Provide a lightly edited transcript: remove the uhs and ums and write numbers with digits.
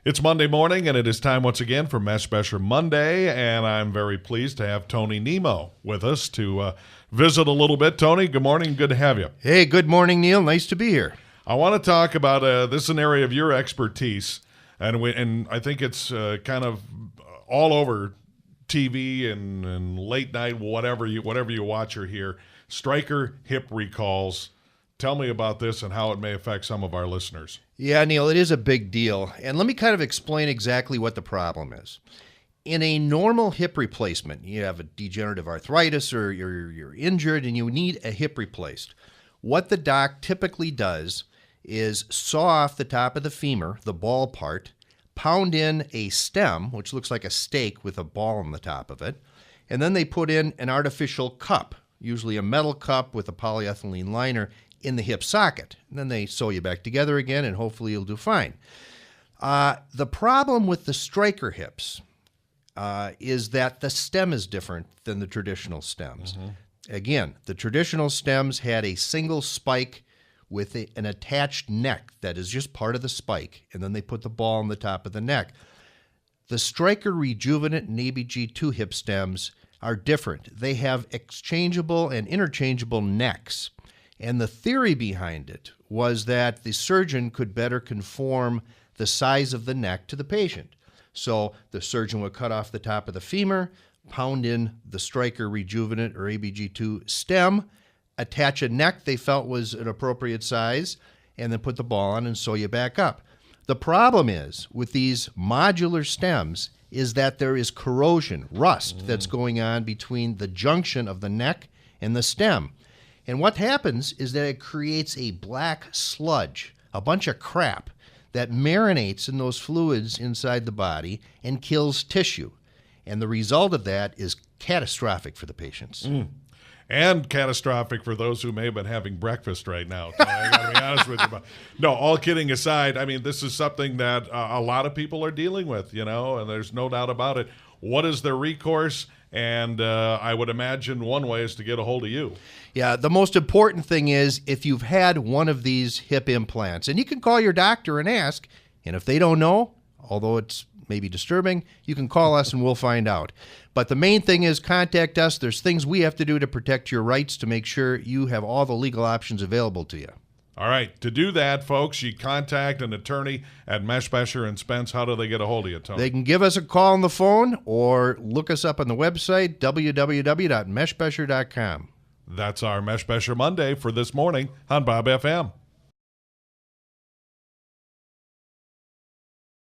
It's Monday morning, and it is time once again for Meshbesher Monday, and I'm very pleased to have Tony Nemo with us to visit a little bit. Tony, good morning. Good to have you. Hey, good morning, Neil. Nice to be here. I want to talk about this is an area of your expertise, and I think it's kind of all over TV and late night, whatever you watch or hear. Stryker hip recalls. Tell me about this and how it may affect some of our listeners. Yeah, Neil, it is a big deal. And let me kind of explain exactly what the problem is. In a normal hip replacement, you have a degenerative arthritis or you're injured and you need a hip replaced. What the doc typically does is saw off the top of the femur, the ball part, pound in a stem, which looks like a steak with a ball on the top of it, and then they put in an artificial cup, usually a metal cup with a polyethylene liner, in the hip socket. And then they sew you back together again, and hopefully you'll do fine. The problem with the Stryker hips is that the stem is different than the traditional stems. Mm-hmm. Again, the traditional stems had a single spike with an attached neck that is just part of the spike, and then they put the ball on the top of the neck. The Stryker Rejuvenant and ABG2 hip stems are different. They have exchangeable and interchangeable necks. And the theory behind it was that the surgeon could better conform the size of the neck to the patient. So the surgeon would cut off the top of the femur, pound in the Stryker Rejuvenant or ABG2 stem, attach a neck they felt was an appropriate size, and then put the ball on and sew you back up. The problem is with these modular stems is that there is corrosion, rust that's going on between the junction of the neck and the stem. And what happens is that it creates a black sludge, a bunch of crap that marinates in those fluids inside the body and kills tissue. And the result of that is catastrophic for the patients. And catastrophic for those who may have been having breakfast right now. So I got to be honest with you. No, all kidding aside, I mean, this is something that a lot of people are dealing with, and there's no doubt about it. What is their recourse? And I would imagine one way is to get a hold of you. Yeah, the most important thing is if you've had one of these hip implants, and you can call your doctor and ask, and if they don't know, although it's maybe disturbing, you can call us and we'll find out. But the main thing is contact us. There's things we have to do to protect your rights to make sure you have all the legal options available to you. All right. To do that, folks, you contact an attorney at Meshbesher and Spence. How do they get a hold of you, Tony? They can give us a call on the phone or look us up on the website, www.meshbesher.com. That's our Meshbesher Monday for this morning on Bob FM.